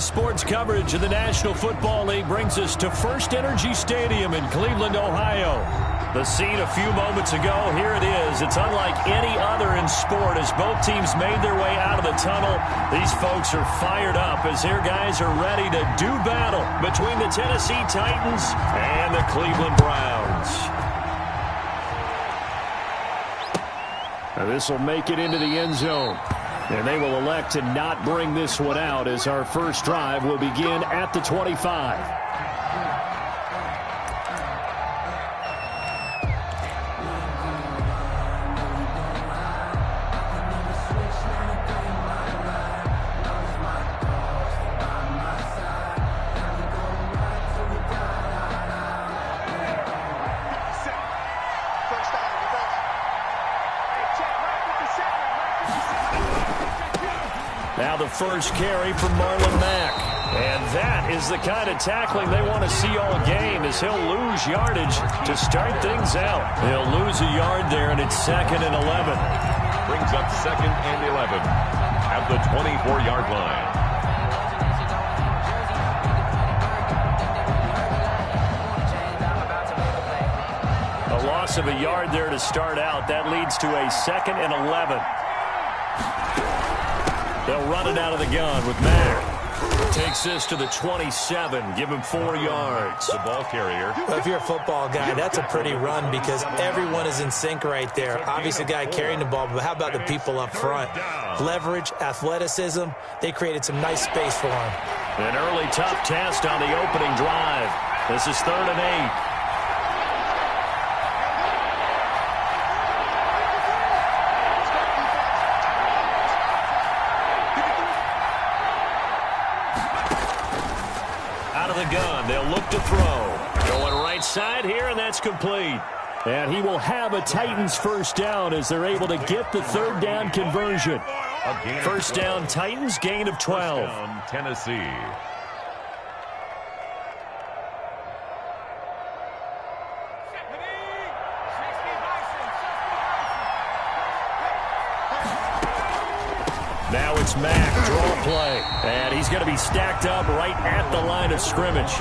Today's sports coverage of the National Football League brings us to First Energy Stadium in Cleveland, Ohio. The scene a few moments ago, here it is. It's unlike any other in sport as both teams made their way out of the tunnel. These folks are fired up as their guys are ready to do battle between the Tennessee Titans and the Cleveland Browns. Now this will make it into the end zone. And they will elect to not bring this one out as our first drive will begin at the 25. Now the first carry from Marlon Mack. And that is the kind of tackling they want to see all game as he'll lose yardage to start things out. He'll lose a yard there, and it's 2nd and 11. Brings up 2nd and 11 at the 24-yard line. A loss of a yard there to start out. That leads to a 2nd and 11. They'll run it out of the gun with Mack. Takes this to the 27. Give him 4 yards. The ball carrier. Well, if you're a football guy, that's a pretty run because everyone is in sync right there. Obviously, the guy carrying the ball, but how about the people up front? Leverage, athleticism. They created some nice space for him. An early tough test on the opening drive. This is 3rd and 8. Gun. They'll look to throw. Going right side here, and that's complete. And he will have a Titans first down as they're able to get the 3rd down conversion. First down Titans, gain of 12. First down, Tennessee. Now it's Mack, draw play. And he's going to be stacked up right at the line of scrimmage.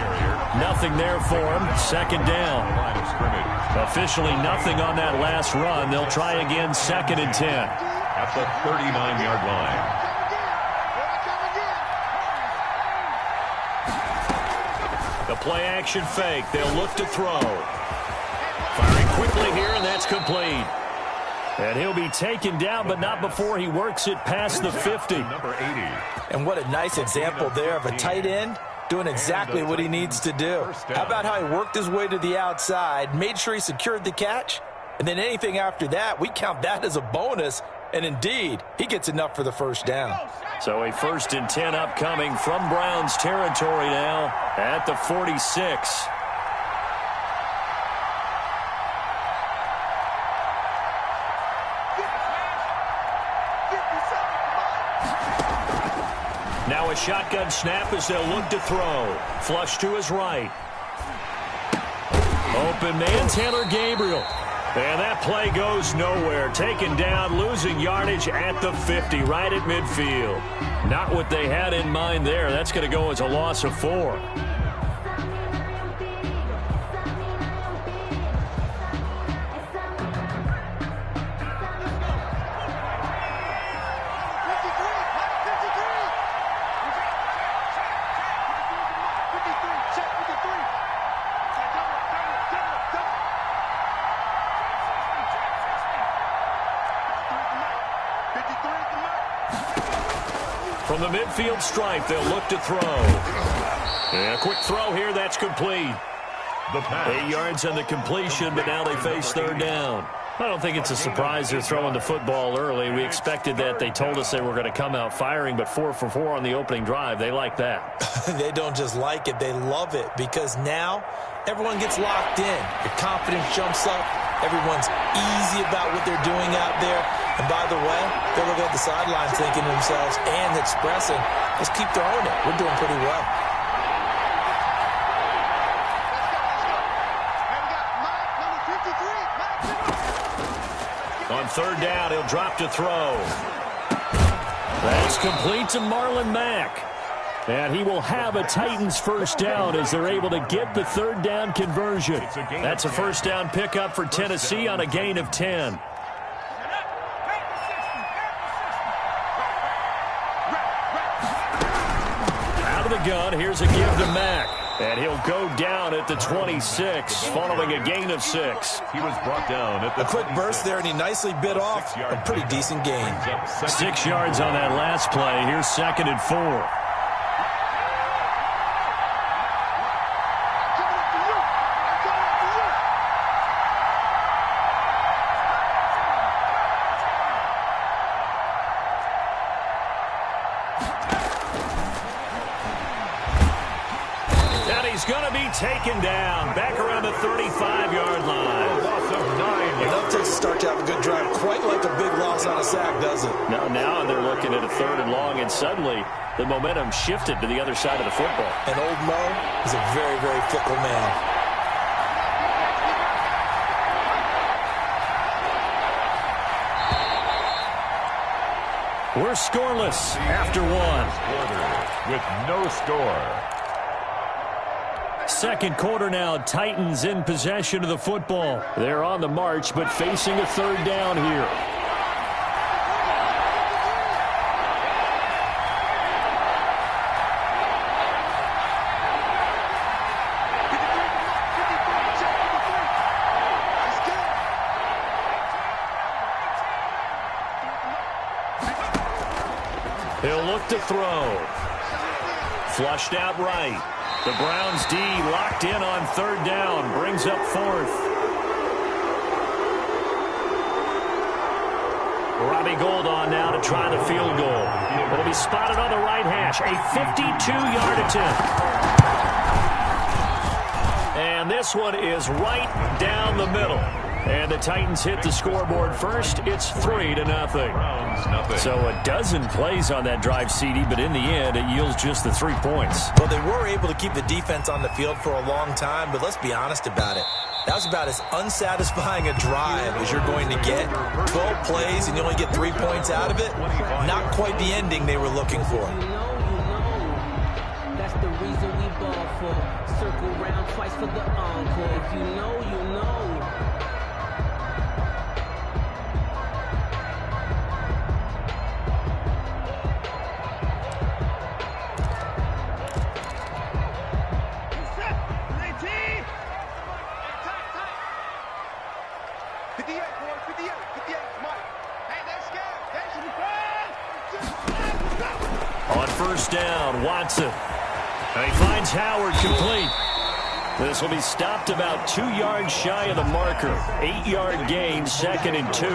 Nothing there for him. 2nd down. Line of scrimmage. Officially nothing on that last run. They'll try again 2nd and 10. At the 39-yard line. The play action fake. They'll look to throw. Firing quickly here, and that's complete. And he'll be taken down, but not before he works it past the 50. Number 80. And what a nice example there of a tight end doing exactly what he needs to do. How about how he worked his way to the outside, made sure he secured the catch, and then anything after that, we count that as a bonus. And indeed, he gets enough for the first down. So a 1st and 10 upcoming from Browns territory now at the 46. Now a shotgun snap as they'll look to throw. Flush to his right. Open man, Taylor Gabriel. And that play goes nowhere. Taken down, losing yardage at the 50, right at midfield. Not what they had in mind there. That's going to go as a loss of 4. From the midfield stripe, they'll look to throw. And a quick throw here, that's complete. 8 yards on the completion, but now they face 3rd down. I don't think it's a surprise they're throwing the football early. We expected that. They told us they were going to come out firing, but 4 for 4 on the opening drive. They like that. They don't just like it, they love it, because now everyone gets locked in. Your confidence jumps up. Everyone's easy about what they're doing out there. And by the way, they're looking at the sidelines thinking to themselves and expressing, let's keep throwing it. We're doing pretty well. On 3rd down, he'll drop to throw. That's complete to Marlon Mack. And he will have a Titans first down as they're able to get the third down conversion. That's a first down pickup for Tennessee on a gain of 10. Out of the gun, here's a give to Mack. And he'll go down at the 26 following a gain of 6. He was brought down at the A quick burst there, and he nicely bit off a pretty decent gain. 6 yards on that last play. Here's 2nd and 4. Taken down, back around the 35-yard line. A loss of 9 yards. Enough to start to have a good drive. Quite like a big loss on a sack, does it? Now they're looking at a 3rd and long, and suddenly the momentum shifted to the other side of the football. And old Mo is a very, very fickle man. We're scoreless after 1. With no score. Second quarter now, Titans in possession of the football. They're on the march, but facing a 3rd down here. He'll look to throw. Flushed out right. The Browns D locked in on 3rd down. Brings up 4th. Robbie Gould on now to try the field goal. It'll be spotted on the right hash. A 52-yard attempt. And this one is right down the middle. And the Titans hit the scoreboard first. It's 3-0. So a dozen plays on that drive, CD, but in the end, it yields just the 3 points. Well, they were able to keep the defense on the field for a long time, but let's be honest about it. That was about as unsatisfying a drive as you're going to get. 12 plays and you only get 3 points out of it. Not quite the ending they were looking for. That's the reason we ball for. Circle round twice for the encore. If you know, you know. On first down, Watson. And he finds Howard complete. This will be stopped about 2 yards shy of the marker. 8-yard gain, 2nd and 2.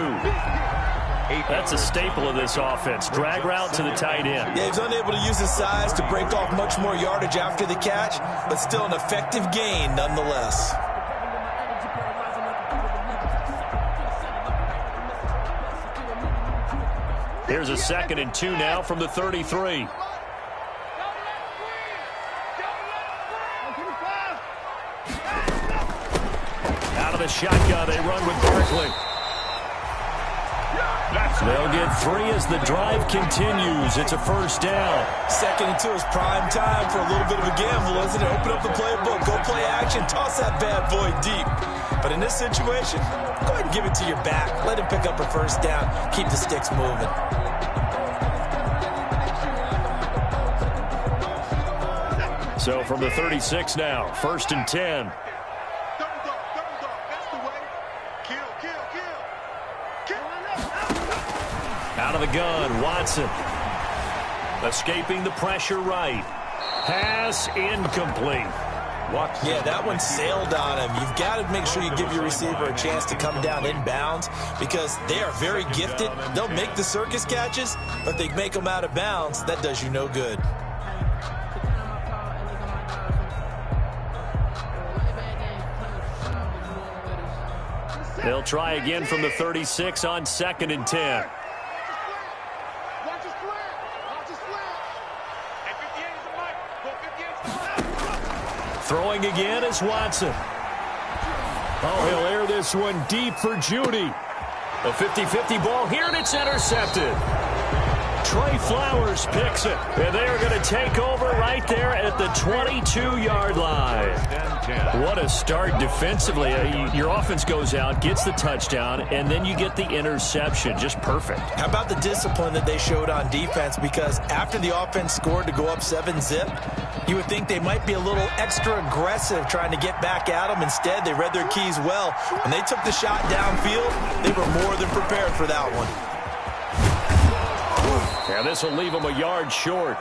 That's a staple of this offense. Drag route to the tight end. Yeah, he's unable to use his size to break off much more yardage after the catch, but still an effective gain nonetheless. Here's a 2nd and 2 now from the 33. Out of the shotgun, they run with Barkley. They'll get 3 as the drive continues. It's a first down. 2nd and 2 is prime time for a little bit of a gamble, isn't it? Open up the playbook, go play action, toss that bad boy deep. But in this situation, go ahead and give it to your back. Let him pick up a first down. Keep the sticks moving. So from the 36 now, 1st and 10. Out of the gun, Watson. Escaping the pressure right. Pass incomplete. Yeah, that one sailed on him. You've got to make sure you give your receiver a chance to come down inbounds because they are very gifted. They'll make the circus catches, but they make them out of bounds. That does you no good. They'll try again from the 36 on 2nd and 10. Throwing again is Watson. Oh, he'll air this one deep for Judy. A 50-50 ball here, and it's intercepted. Trey Flowers picks it. And they are going to take over right there at the 22-yard line. What a start defensively. Your offense goes out, gets the touchdown, and then you get the interception. Just perfect. How about the discipline that they showed on defense? Because after the offense scored to go up 7-zip, you would think they might be a little extra aggressive trying to get back at them. Instead, they read their keys well. When they took the shot downfield, they were more than prepared for that one. Yeah, this will leave them a yard short.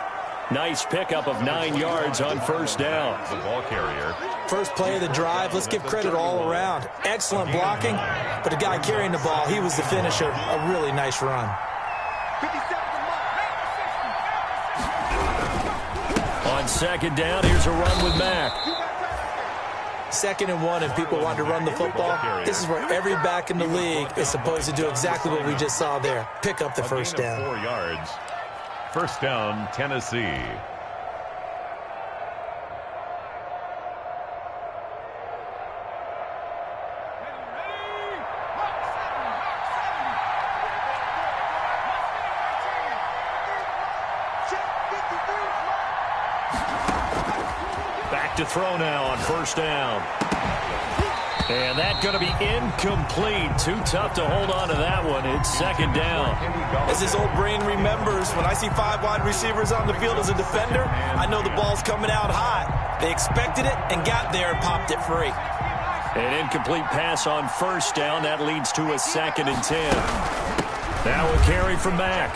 Nice pickup of 9 yards on first down. The ball carrier. First play of the drive, let's give credit all around. Excellent blocking, but the guy carrying the ball, he was the finisher. A really nice run. On second down, here's a run with Mack. 2nd and 1, and people want to run the football. This is where every back in the league is supposed to do exactly what we just saw there. Pick up the first down. 4 yards. First down, Tennessee. Back to throw now on first down. And that's going to be incomplete. Too tough to hold on to that one. It's second down. As this old brain remembers, when I see 5 wide receivers on the field as a defender, I know the ball's coming out hot. They expected it and got there and popped it free. An incomplete pass on first down. That leads to a 2nd and 10. Now a carry from Mack.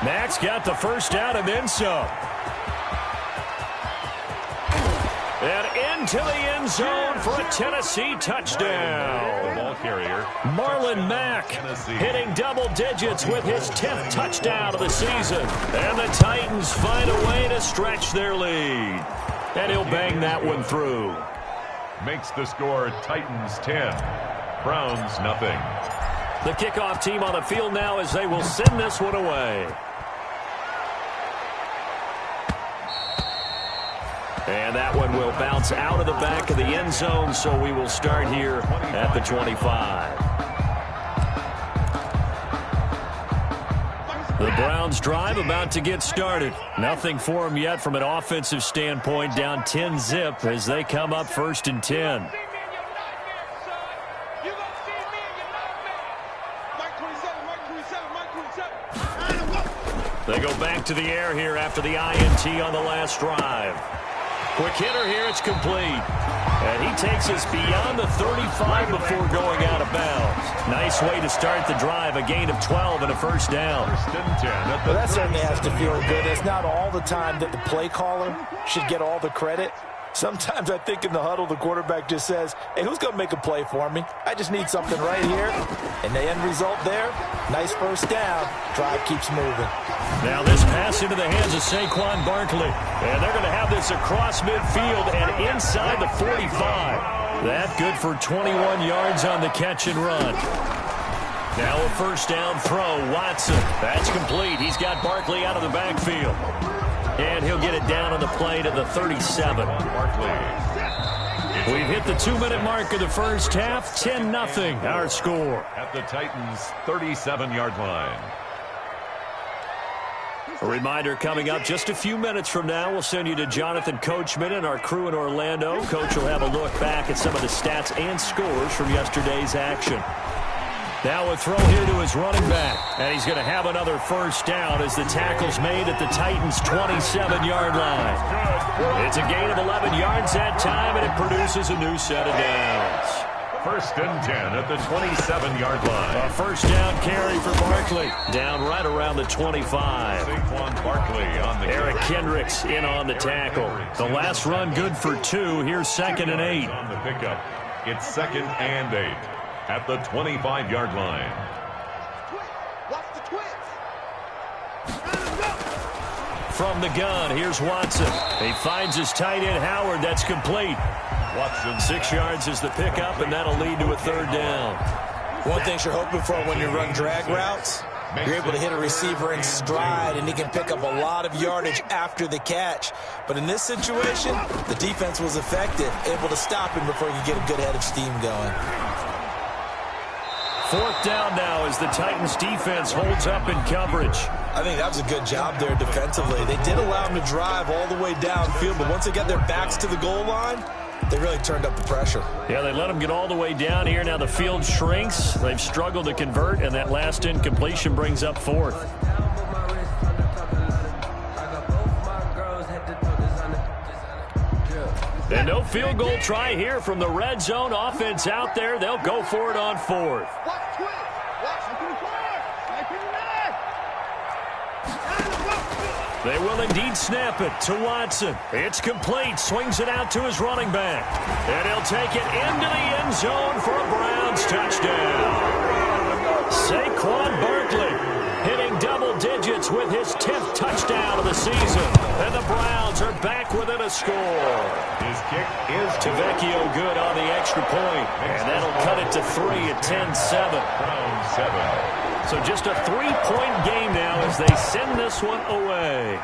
Mack's got the first down and then some. And into the end zone for a Tennessee touchdown. The ball carrier. Marlon Mack hitting double digits with his 10th touchdown of the season. And the Titans find a way to stretch their lead. And he'll bang that one through. Makes the score Titans 10. Browns nothing. The kickoff team on the field now as they will send this one away. And that one will bounce out of the back of the end zone, so we will start here at the 25. The Browns drive about to get started. Nothing for them yet from an offensive standpoint, down 10-zip as they come up 1st and 10. They go back to the air here after the INT on the last drive. Quick hitter here, it's complete. And he takes us beyond the 35 before going out of bounds. Nice way to start the drive, a gain of 12 and a first down. Well, that certainly has to feel good. It's not all the time that the play caller should get all the credit. Sometimes I think in the huddle, the quarterback just says, hey, who's going to make a play for me? I just need something right here. And the end result there, nice first down. Drive keeps moving. Now this pass into the hands of Saquon Barkley. And they're going to have this across midfield and inside the 45. That good for 21 yards on the catch and run. Now a first down throw. Watson. That's complete. He's got Barkley out of the backfield. And he'll get it down on the play to the 37. We've hit the 2-minute mark of the first half. 10-0 our score. At the Titans' 37-yard line. A reminder coming up just a few minutes from now. We'll send you to Jonathan Coachman and our crew in Orlando. Coach will have a look back at some of the stats and scores from yesterday's action. Now a throw here to his running back. And he's going to have another first down as the tackle's made at the Titans' 27-yard line. It's a gain of 11 yards that time, and it produces a new set of downs. 1st and 10 at the 27-yard line. A first down carry for Barkley. Down right around the 25. Saquon Barkley on the Eric Kendricks in on the tackle. The last run good for 2. Here's 2nd and 8. On the pickup, it's 2nd and 8 at the 25-yard line. From the gun, here's Watson. He finds his tight end, Howard. That's complete. Watson. 6 yards is the pickup, and that'll lead to a third down. One thing you're hoping for when you run drag routes, you're able to hit a receiver in stride, and he can pick up a lot of yardage after the catch. But in this situation, the defense was effective, able to stop him before you get a good head of steam going. 4th down now as the Titans defense holds up in coverage. I think that was a good job there defensively. They did allow them to drive all the way downfield, but once they got their backs to the goal line, they really turned up the pressure. Yeah, they let them get all the way down here. Now the field shrinks. They've struggled to convert, and that last incompletion brings up 4th. And no field goal try here from the red zone. Offense out there. They'll go for it on 4th. They will indeed snap it to Watson. It's complete. Swings it out to his running back. And he'll take it into the end zone for a Browns touchdown. Saquon Barkley hitting double digits with his 10th touchdown of the season. And the Browns are back within a score. His kick is Tavecchio good on the extra point. And that'll cut it to 3 at 10-7. Browns 7. So just a 3-point game now as they send this one away.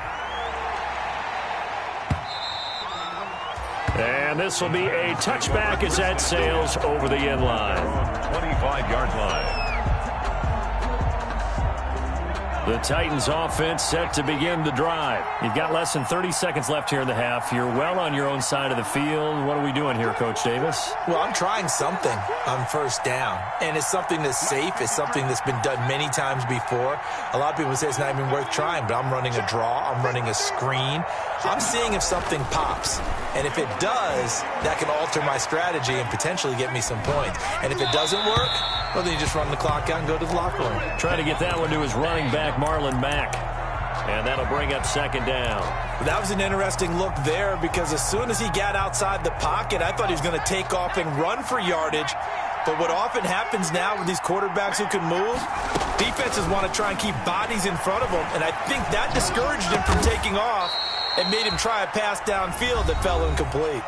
And this will be a touchback as that sails over the end line. 25-yard line. The Titans offense set to begin the drive. You've got less than 30 seconds left here in the half. You're well on your own side of the field. What are we doing here, Coach Davis? Well, I'm trying something on 1st down, and it's something that's safe. It's something that's been done many times before. A lot of people say it's not even worth trying, but I'm running a draw. I'm running a screen. I'm seeing if something pops, and if it does, that can alter my strategy and potentially get me some points. And if it doesn't work, well, then you just run the clock out and go to the locker room. Trying to get that one to his running back, Marlon Mack. And that'll bring up 2nd down. That was an interesting look there because as soon as he got outside the pocket, I thought he was going to take off and run for yardage. But what often happens now with these quarterbacks who can move, defenses want to try and keep bodies in front of them. And I think that discouraged him from taking off and made him try a pass downfield that fell incomplete.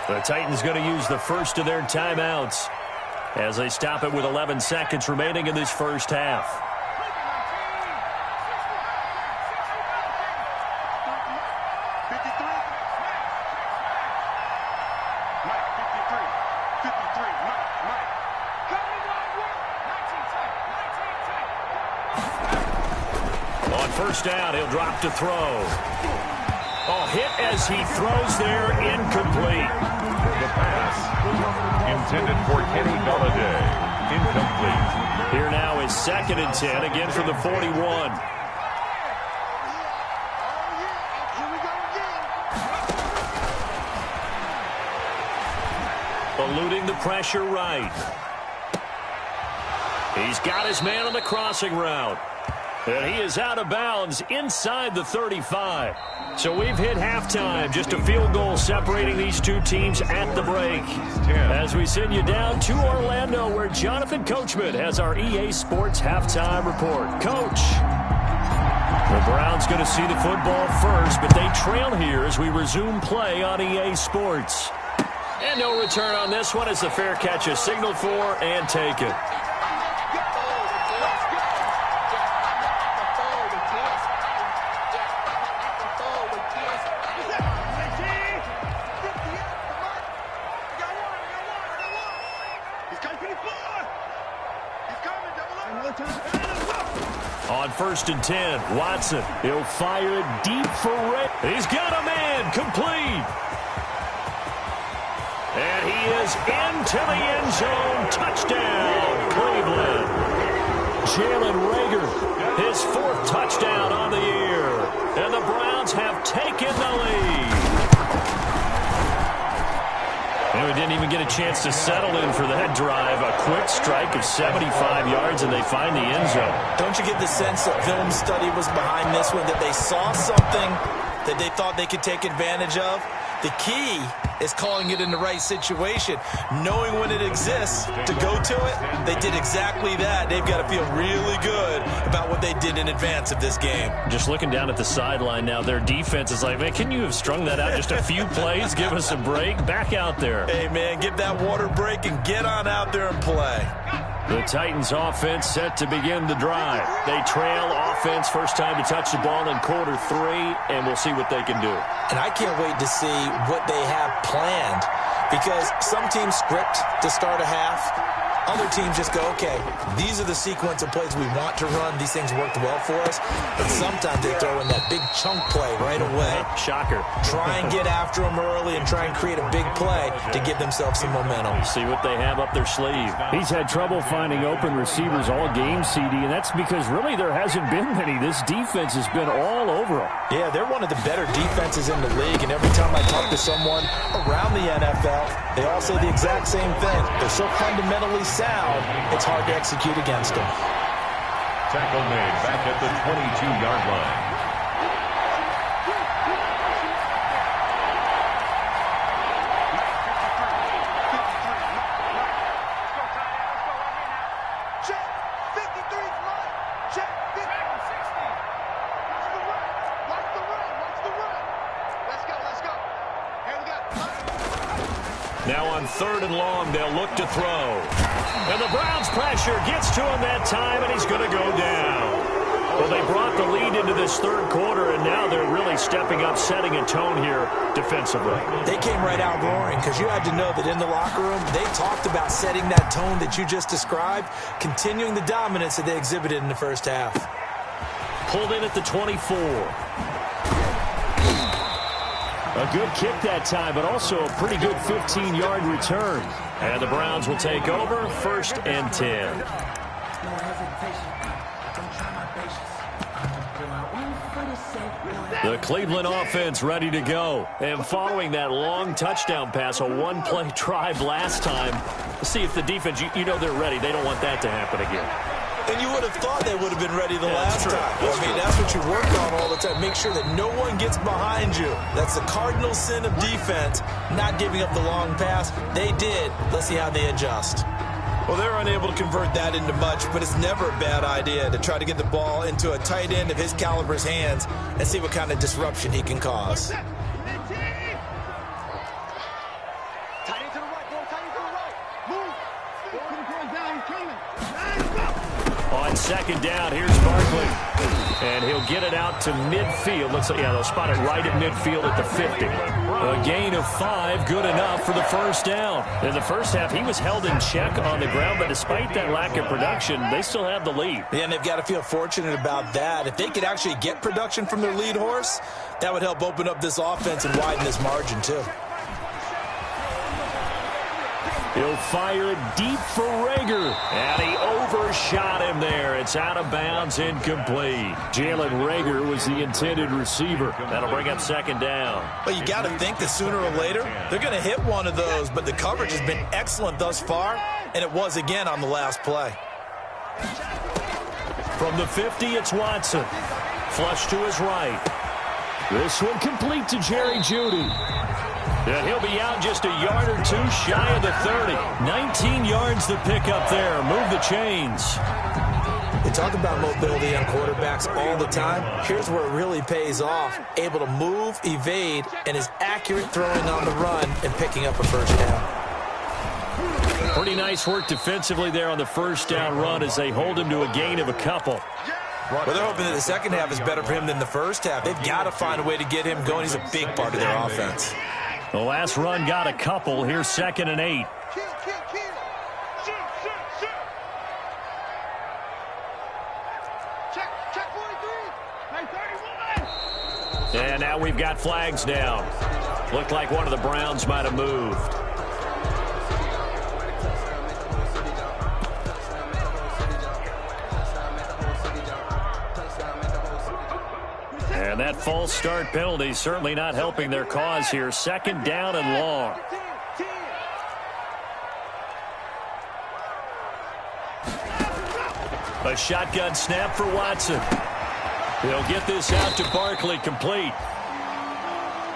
The Titans going to use the first of their timeouts as they stop it with 11 seconds remaining in this first half. On 1st down, he'll drop to throw. Oh, hit as he throws there, incomplete. The pass intended for Kenny Golladay. Incomplete. Here now is 2nd and 10, again from the 41. Eluding the pressure right. He's got his man on the crossing route. And he is out of bounds inside the 35. So we've hit halftime. Just a field goal separating these two teams at the break. As we send you down to Orlando, where Jonathan Coachman has our EA Sports halftime report. Coach. The Browns going to see the football first, but they trail here as we resume play on EA Sports. And no return on this one as the fair catch is signaled for and taken. On 1st and 10, Watson. He'll fire it deep for Ray. He's got a man complete. And he is into the end zone. Touchdown, Cleveland. Jalen Reagor, his 4th touchdown on the year. And the Browns have taken the lead. And we didn't even get a chance to settle in for that drive. A quick strike of 75 yards, and they find the end zone. Don't you get the sense that film study was behind this one, that they saw something that they thought they could take advantage of? The key is calling it in the right situation, knowing when it exists to go to it. They did exactly that. They've got to feel really good about what they did in advance of this game. Just looking down at the sideline now, their defense is like, man, can you have strung that out just a few plays? Give us a break. Back out there. Hey, man, give that water break and get on out there and play. The Titans offense set to begin the drive. They trail offense first time to touch the ball in quarter 3, and we'll see what they can do. And I can't wait to see what they have planned, because some teams script to start a half. Other teams just go, okay, these are the sequence of plays we want to run. These things worked well for us. But sometimes they throw in that big chunk play right away. Shocker. Try and get after them early and try and create a big play to give themselves some momentum. See what they have up their sleeve. He's had trouble finding open receivers all game, CD, and that's because really there hasn't been many. This defense has been all over them. Yeah, they're one of the better defenses in the league, and every time I talk to someone around the NFL, they all say the exact same thing. They're so fundamentally sound, it's hard to execute against them. Tackle made back at the 22-yard line. Now on 3rd and long, they'll look to throw. And the Browns' pressure gets to him that time, and he's going to go down. Well, they brought the lead into this 3rd quarter, and now they're really stepping up, setting a tone here defensively. They came right out roaring because you had to know that in the locker room, they talked about setting that tone that you just described, continuing the dominance that they exhibited in the first half. Pulled in at the 24. A good kick that time, but also a pretty good 15-yard return. And the Browns will take over, 1st and 10. The Cleveland offense ready to go. And following that long touchdown pass, a one-play drive last time, see if the defense, you know they're ready. They don't want that to happen again. And you would have thought they would have been ready the last time. That's what you work on all the time. Make sure that no one gets behind you. That's the cardinal sin of defense, not giving up the long pass. They did. Let's see how they adjust. Well, they're unable to convert that into much, but it's never a bad idea to try to get the ball into a tight end of his caliber's hands and see what kind of disruption he can cause. On 2nd down, here's Barkley. And he'll get it out to midfield. Looks like, yeah, they'll spot it right at midfield at the 50. A gain of 5, good enough for the 1st down. In the first half, he was held in check on the ground, but despite that lack of production, they still have the lead. Yeah, and they've got to feel fortunate about that. If they could actually get production from their lead horse, that would help open up this offense and widen this margin, too. He'll fire it deep for Rager. And he overshot him there. It's out of bounds, incomplete. Jalen Rager was the intended receiver. That'll bring up 2nd down. But you got to think that sooner or later, they're going to hit one of those. But the coverage has been excellent thus far, and it was again on the last play. From the 50, it's Watson. Flush to his right. This one complete to Jerry Jeudy. And he'll be out just a yard or 2 shy of the 30. 19 yards to pick up there. Move the chains. They talk about mobility on quarterbacks all the time. Here's where it really pays off. Able to move, evade, and is accurate throwing on the run and picking up a 1st down. Pretty nice work defensively there on the 1st down run as they hold him to a gain of a couple. Well, they're hoping that the 2nd half is better for him than the 1st half. They've got to find a way to get him going. He's a big part of their offense. The last run got a couple. Here's 2nd and 8. And now we've got flags down. Looked like one of the Browns might have moved. And that false start penalty certainly not helping their cause here. 2nd down and long. A shotgun snap for Watson. He'll get this out to Barkley, complete.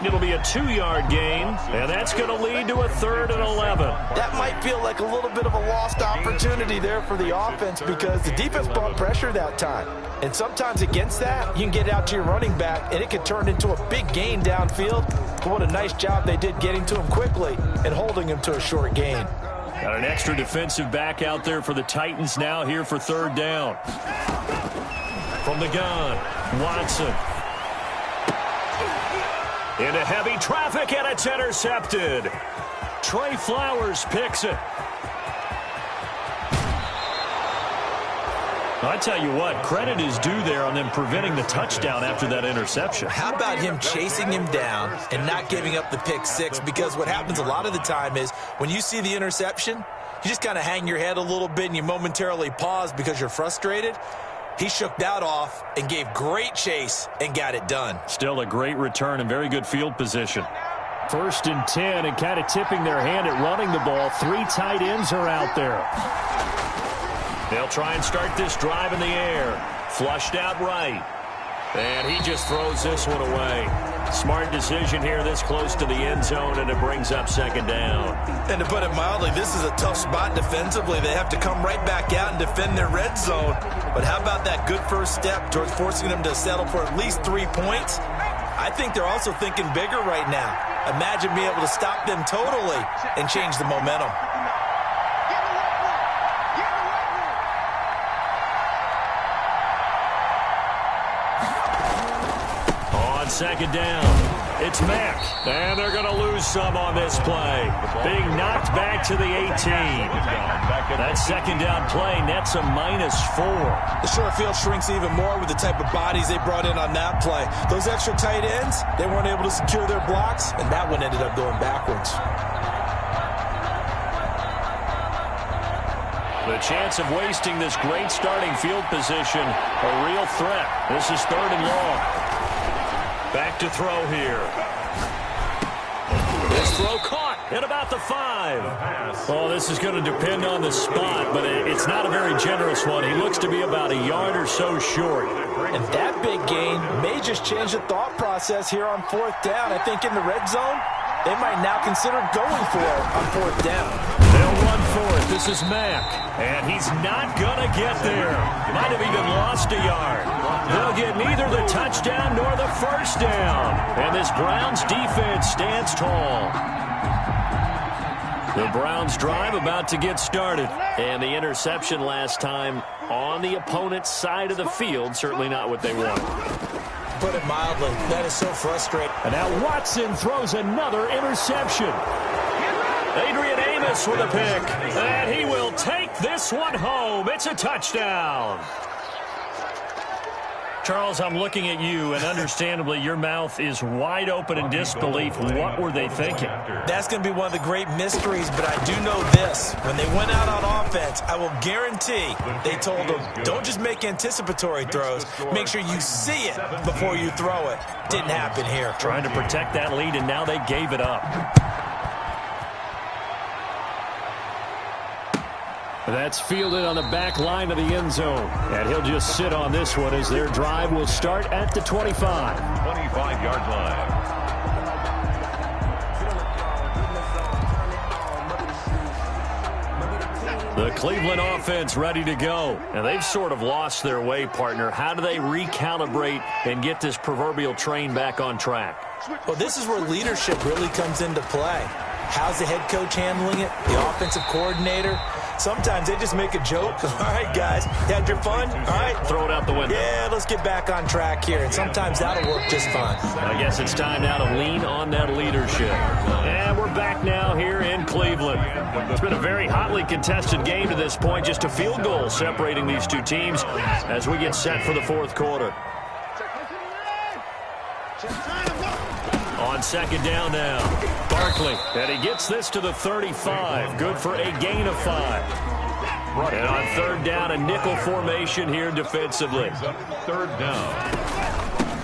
It'll be a 2-yard gain, and that's going to lead to a 3rd and 11. That might feel like a little bit of a lost opportunity there for the offense because the defense brought pressure that time. And sometimes against that, you can get out to your running back, and it could turn into a big gain downfield. But what a nice job they did getting to him quickly and holding him to a short gain. Got an extra defensive back out there for the Titans now here for 3rd down. From the gun, Watson. Into heavy traffic, and it's intercepted. Trey Flowers picks it. I tell you what, credit is due there on them preventing the touchdown after that interception. How about him chasing him down and not giving up the pick six? Because what happens a lot of the time is when you see the interception, you just kind of hang your head a little bit and you momentarily pause because you're frustrated. He shook that off and gave great chase and got it done. Still a great return and very good field position. 1st and 10 and kind of tipping their hand at running the ball. 3 tight ends are out there. They'll try and start this drive in the air. Flushed out right. And he just throws this one away. Smart decision here this close to the end zone, and it brings up 2nd down. And to put it mildly, this is a tough spot defensively. They have to come right back out and defend their red zone. But how about that good first step towards forcing them to settle for at least 3 points? I think they're also thinking bigger right now. Imagine being able to stop them totally and change the momentum. On 2nd down, it's Mack. And they're going to lose some on this play. Being knocked back to the 18. That 2nd down play nets a -4. The short field shrinks even more with the type of bodies they brought in on that play. Those extra tight ends, they weren't able to secure their blocks, and that one ended up going backwards. The chance of wasting this great starting field position, a real threat. This is 3rd and long. Back to throw here. This throw caught at about the 5. Oh, this is going to depend on the spot, but it's not a very generous one. He looks to be about a yard or so short. And that big gain may just change the thought process here on 4th down. I think in the red zone, they might now consider going for it on 4th down. They'll run for it. This is Mack. And he's not going to get there. Might have even lost a yard. They'll get neither the touchdown nor the 1st down. And this Browns defense stands tall. The Browns drive about to get started. And the interception last time on the opponent's side of the field, certainly not what they want. Put it mildly, that is so frustrating. And now Watson throws another interception. Adrian Amos with a pick. And he will take this one home. It's a touchdown. Charles, I'm looking at you, and understandably, your mouth is wide open in disbelief. What were they thinking? That's going to be one of the great mysteries, but I do know this. When they went out on offense, I will guarantee they told them, don't just make anticipatory throws. Make sure you see it before you throw it. Didn't happen here. Trying to protect that lead, and now they gave it up. That's fielded on the back line of the end zone. And he'll just sit on this one as their drive will start at the 25. 25-yard line. The Cleveland offense ready to go. And they've sort of lost their way, partner. How do they recalibrate and get this proverbial train back on track? Well, this is where leadership really comes into play. How's the head coach handling it? The offensive coordinator? Sometimes they just make a joke. All right, guys, you had your fun? All right. Throw it out the window. Yeah, let's get back on track here. And sometimes that'll work just fine. I guess it's time now to lean on that leadership. And we're back now here in Cleveland. It's been a very hotly contested game to this point. Just a field goal separating these two teams as we get set for the 4th quarter. On 2nd down now, Barkley, and he gets this to the 35. Good for a gain of 5. And on 3rd down, a nickel formation here defensively. 3rd down.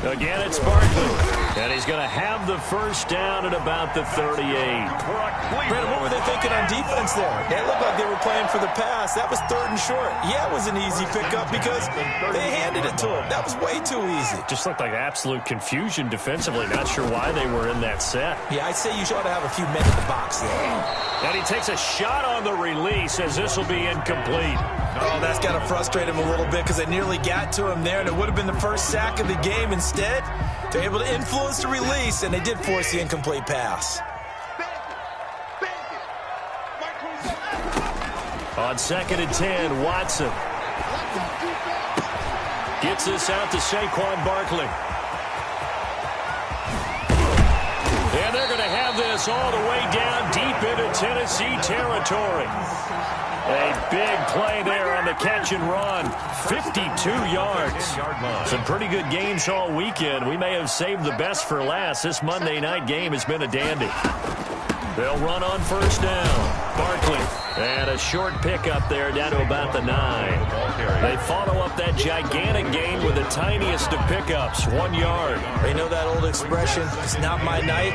Again, it's Barkley. And he's going to have the 1st down at about the 38. Brandon, what were they thinking on defense there? It looked like they were playing for the pass. That was 3rd and short. Yeah, it was an easy pickup because they handed it to him. That was way too easy. Just looked like absolute confusion defensively. Not sure why they were in that set. Yeah, I'd say you ought to have a few men in the box there. And he takes a shot on the release as this will be incomplete. Oh, that's got to frustrate him a little bit because they nearly got to him there, and it would have been the first sack of the game. Instead, they're able to influence the release, and they did force the incomplete pass. On 2nd and 10, Watson gets this out to Saquon Barkley. And they're going to have this all the way down deep into Tennessee territory. A big play there on the the catch and run. 52 yards. Some pretty good games all weekend. We may have saved the best for last. This Monday night game has been a dandy. They'll run on first down. Barkley. And a short pickup there down to about the 9. They follow up that gigantic gain with the tiniest of pickups, 1 yard. They know that old expression, it's not my night.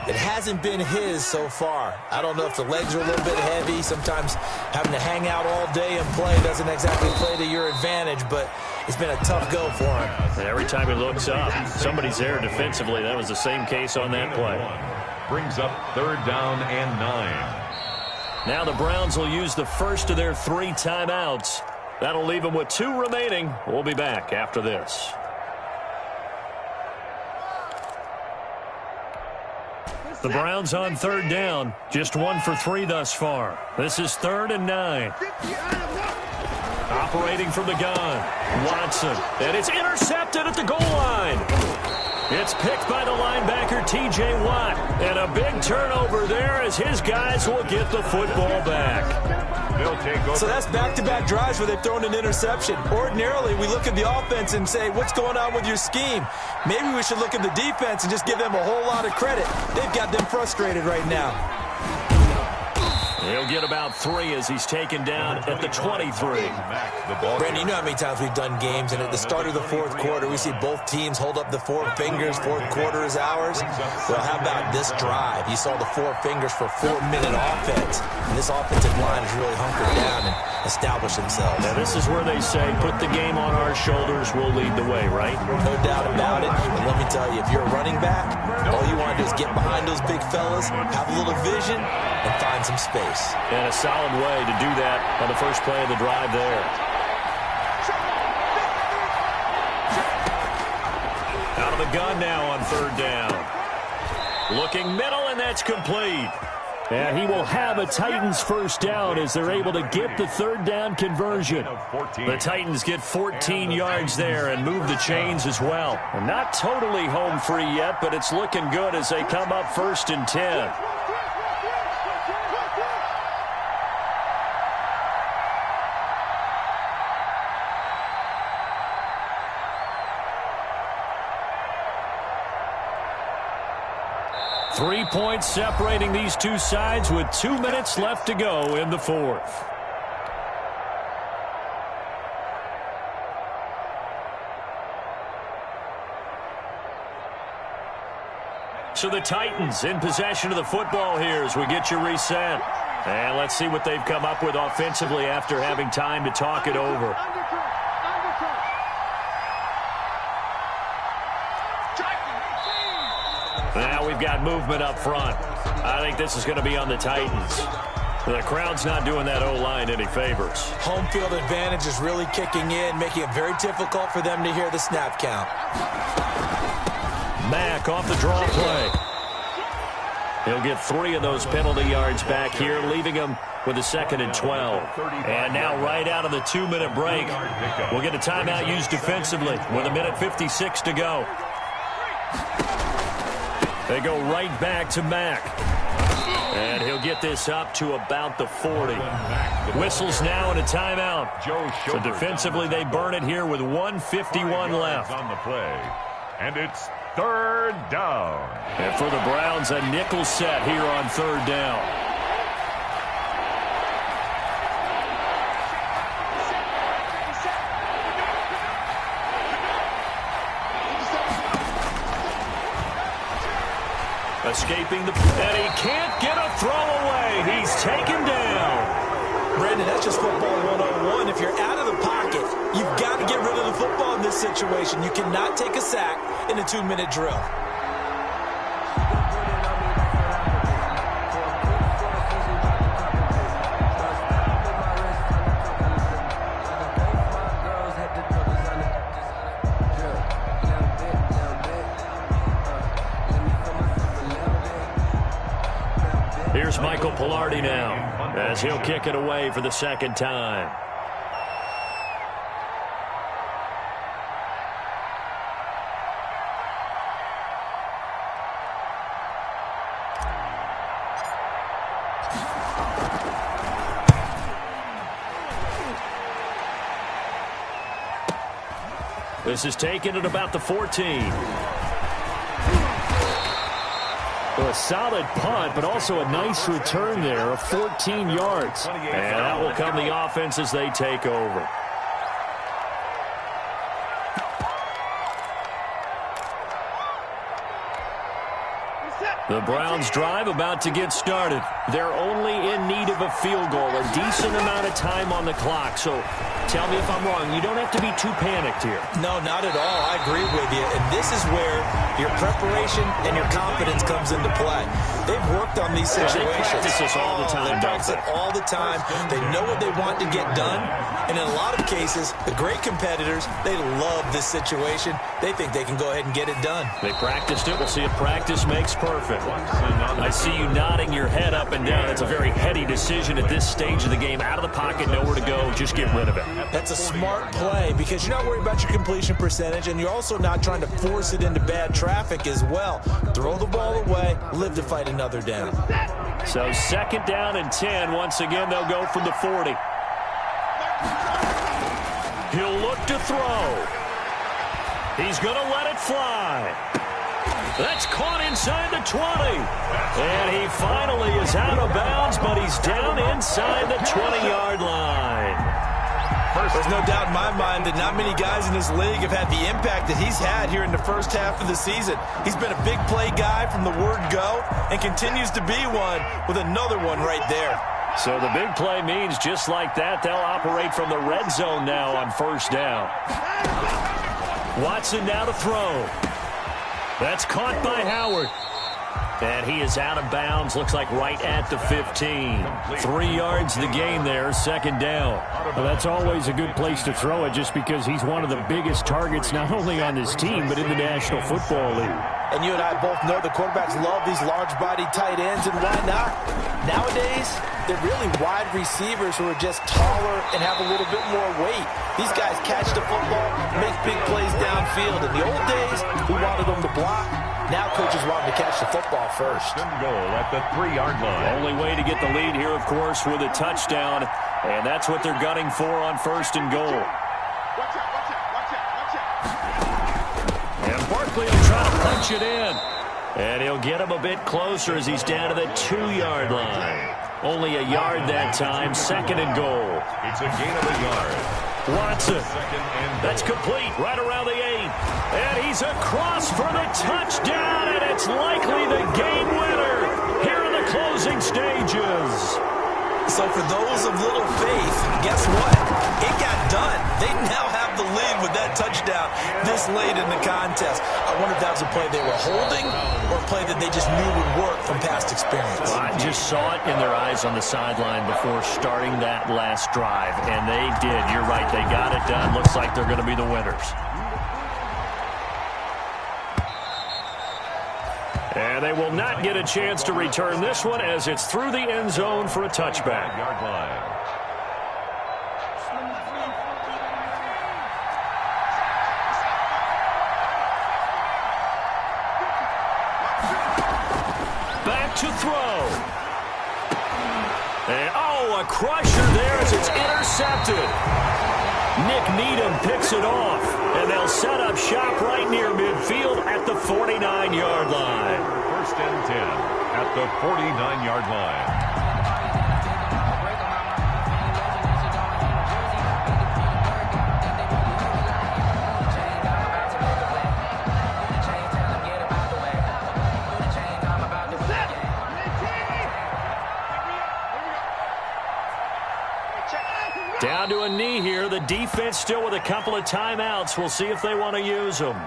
It hasn't been his so far. I don't know if the legs are a little bit heavy. Sometimes having to hang out all day and play doesn't exactly play to your advantage, but it's been a tough go for him. And every time he looks up, somebody's there defensively. That was the same case on that play. Brings up 3rd down and 9. Now the Browns will use the first of their 3 timeouts. That'll leave them with 2 remaining. We'll be back after this. The Browns on 3rd down. Just 1 for 3 thus far. This is 3rd and 9. Operating from the gun. Watson. And it's intercepted at the goal line. It's picked by the linebacker, T.J. Watt. And a big turnover there as his guys will get the football back. So that's back-to-back drives where they've thrown an interception. Ordinarily, we look at the offense and say, what's going on with your scheme? Maybe we should look at the defense and just give them a whole lot of credit. They've got them frustrated right now. He'll get about 3 as he's taken down at the 23. Brandon, you know how many times we've done games, and at the start of the 4th quarter, we see both teams hold up the 4 fingers. 4th quarter is ours. Well, how about this drive? You saw the 4 fingers for 4-minute offense. And this offensive line has really hunkered down and established themselves. Now, this is where they say, put the game on our shoulders, we'll lead the way, right? No doubt about it. And let me tell you, if you're a running back, all you want to do is get behind those big fellas, have a little vision, and find some space. And a solid way to do that on the first play of the drive there. Out of the gun now on 3rd down. Looking middle, and that's complete. And he will have a Titans first down as they're able to get the 3rd down conversion. The Titans get 14 yards there and move the chains as well. And not totally home free yet, but it's looking good as they come up 1st and 10. Three points separating these two sides with 2 minutes left to go in the 4th. So the Titans in possession of the football here as we get you reset. And let's see what they've come up with offensively after having time to talk it over. Now we've got movement up front. I think this is going to be on the Titans. The crowd's not doing that O-line any favors. Home field advantage is really kicking in, making it very difficult for them to hear the snap count. Mack off the draw play. He'll get 3 of those penalty yards back here, leaving him with a 2nd and 12. And now right out of the 2-minute break, we'll get a timeout used defensively with 1:56 to go. They go right back to Mack. And he'll get this up to about the 40. Whistles now and a timeout. So defensively, they burn it here with 1:51 left. On the play. And it's 3rd down. And for the Browns, a nickel set here on 3rd down. Escaping the... And he can't get a throw away. He's taken down. Brandon, that's just football 101. If you're out of the pocket, you've got to get rid of the football in this situation. You cannot take a sack in a 2-minute drill. Here's Michael Pilardi now as he'll kick it away for the 2nd time. This is taken at about the 14. Well, a solid punt, but also a nice return there of 14 yards. And that will come the offense as they take over. The Browns drive about to get started. They're only in need of a field goal, a decent amount of time on the clock. So tell me if I'm wrong. You don't have to be too panicked here. No, not at all. I agree with you. And this is where your preparation and your confidence comes into play. They've worked on these situations. They practice this all the time. They practice it all the time. They know what they want to get done. And in a lot of cases, the great competitors, they love this situation. They think they can go ahead and get it done. They practiced it. We'll see if practice makes perfect. I see you nodding your head up and down. It's a very heady decision at this stage of the game. Out of the pocket, nowhere to go. Just get rid of it. That's a smart play because you're not worried about your completion percentage, and you're also not trying to force it into bad traffic as well. Throw the ball away, live to fight another down. So 2nd down and 10. Once again, they'll go from the 40. He'll look to throw. He's going to let it fly. That's caught inside the 20. And he finally is out of bounds, but he's down inside the 20-yard line. There's no doubt in my mind that not many guys in this league have had the impact that he's had here in the first half of the season. He's been a big play guy from the word go and continues to be one with another one right there. So the big play means just like that, they'll operate from the red zone now on 1st down. Watson now to throw. That's caught by Howard. And he is out of bounds, looks like right at the 15. 3 yards the gain there, 2nd down. Well, that's always a good place to throw it just because he's one of the biggest targets not only on this team but in the National Football League. And you and I both know the quarterbacks love these large-bodied tight ends, and why not? Nowadays, they're really wide receivers who are just taller and have a little bit more weight. These guys catch the football, make big plays downfield. In the old days, we wanted them to block. Now coaches want them to catch the football first. Goal at the 3-yard line. Only way to get the lead here, of course, with a touchdown. And that's what they're gunning for on 1st and goal. And Barkley will try to punch it in. And he'll get him a bit closer as he's down to the 2-yard line. Only a yard that time, 2nd and goal. It's a gain of a yard. Watson. That's complete right around the 8. And he's across for the touchdown, and it's likely the game winner here in the closing stages. So for those of little faith, guess what? It got done. They now have the lead with that touchdown this late in the contest. I wonder if that was a play they were holding or a play that they just knew would work from past experience. I just saw it in their eyes on the sideline before starting that last drive, and they did. You're right. They got it done. Looks like they're going to be the winners. And they will not get a chance to return this one as it's through the end zone for a touchback. Yard line. Back to throw. And, a crusher there as it's intercepted. Nick Needham picks it off, and they'll set up shop right near midfield at the 49-yard line. 1st and 10 at the 49-yard line. Down to a knee here. The defense still with a couple of timeouts. We'll see if they want to use them.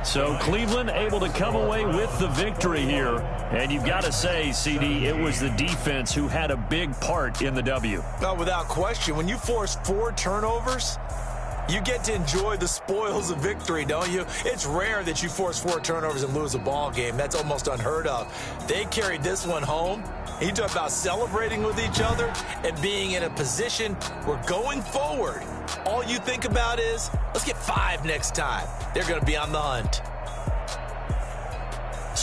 So Cleveland able to come away with the victory here. And you've got to say, CD, it was the defense who had a big part in the W. No, without question. When you force 4 turnovers, you get to enjoy the spoils of victory, don't you? It's rare that you force 4 turnovers and lose a ball game. That's almost unheard of. They carried this one home. You talk about celebrating with each other and being in a position where going forward, all you think about is, let's get 5 next time. They're going to be on the hunt.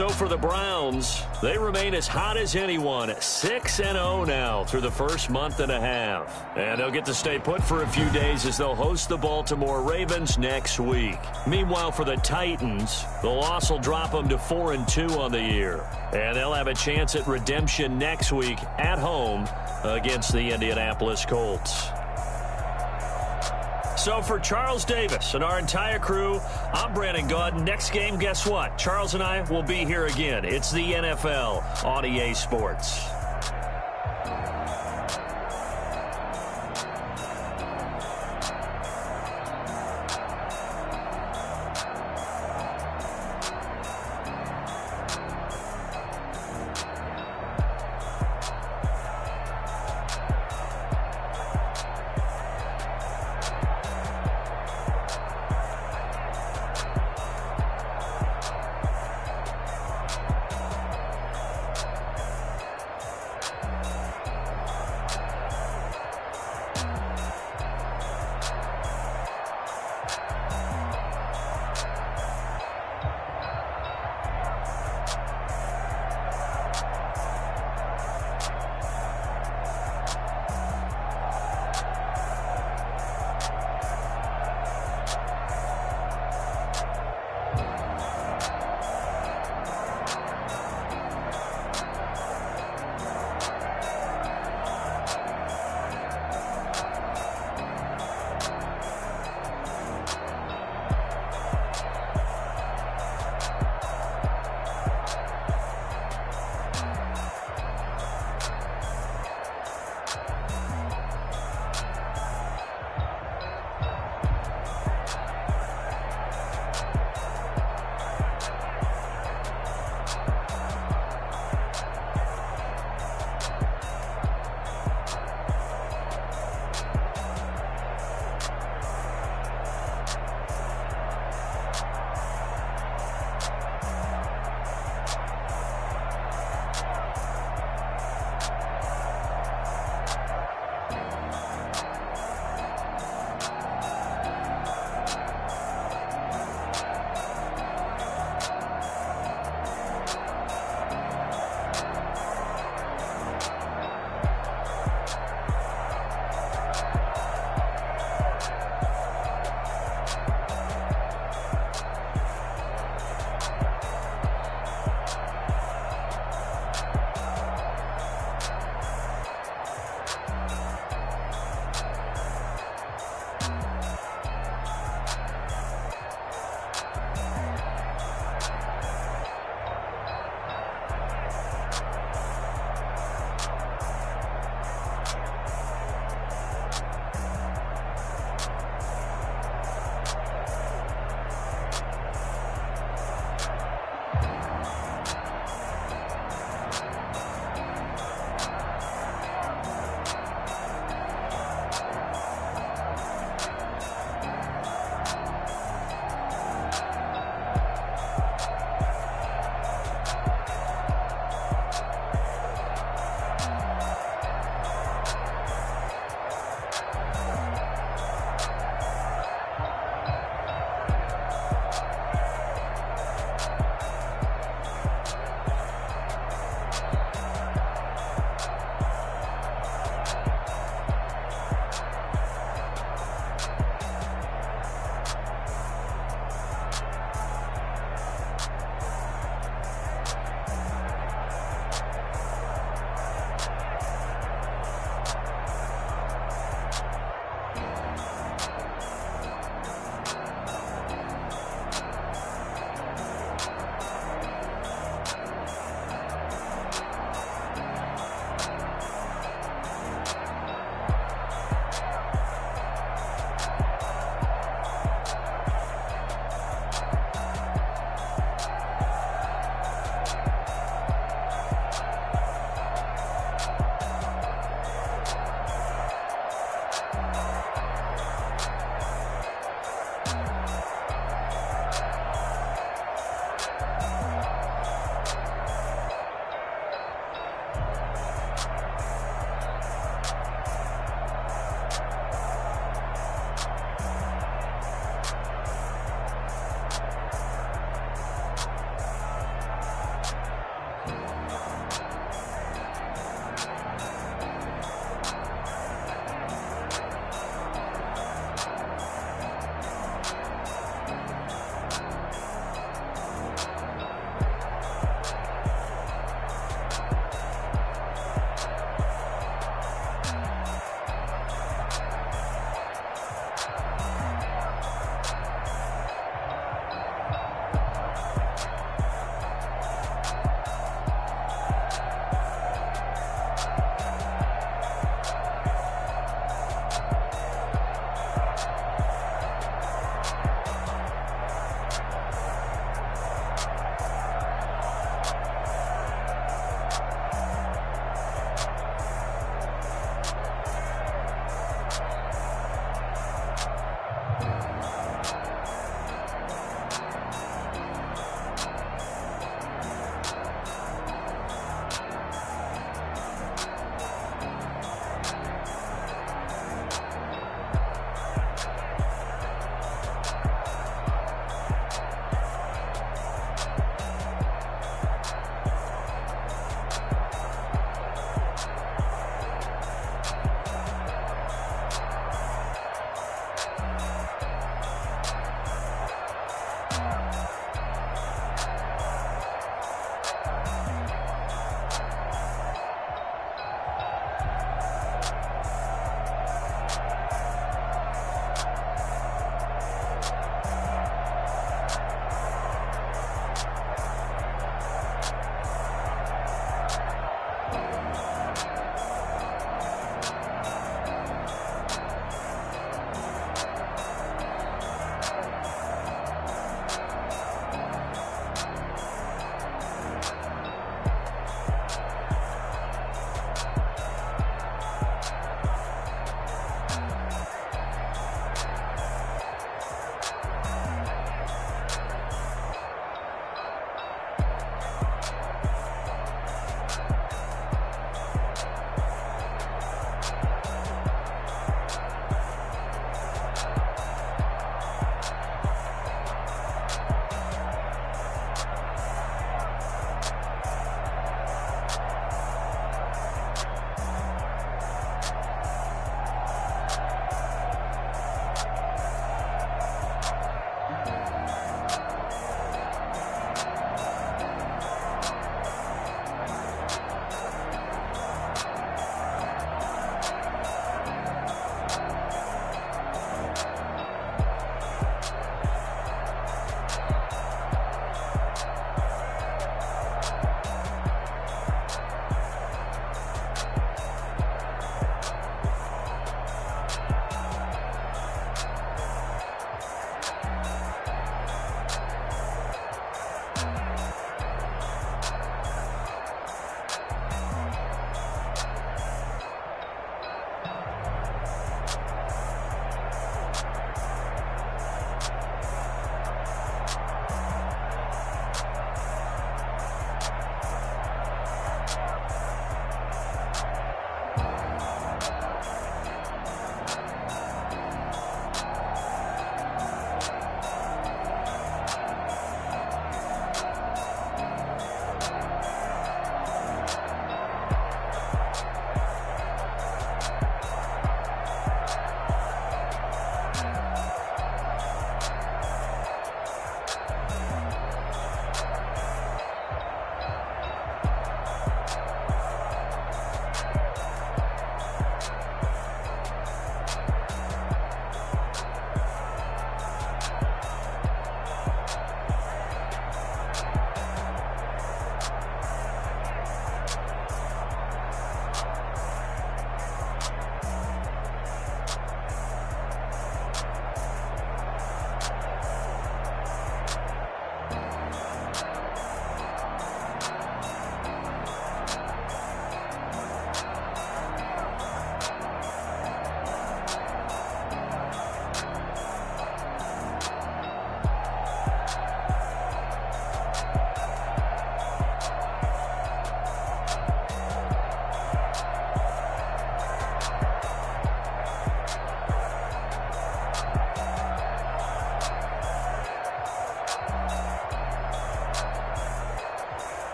So for the Browns, they remain as hot as anyone, 6-0 now through the first month and a half. And they'll get to stay put for a few days as they'll host the Baltimore Ravens next week. Meanwhile, for the Titans, the loss will drop them to 4-2 on the year. And they'll have a chance at redemption next week at home against the Indianapolis Colts. So for Charles Davis and our entire crew, I'm Brandon Gaudin. Next game, guess what? Charles and I will be here again. It's the NFL on EA Sports.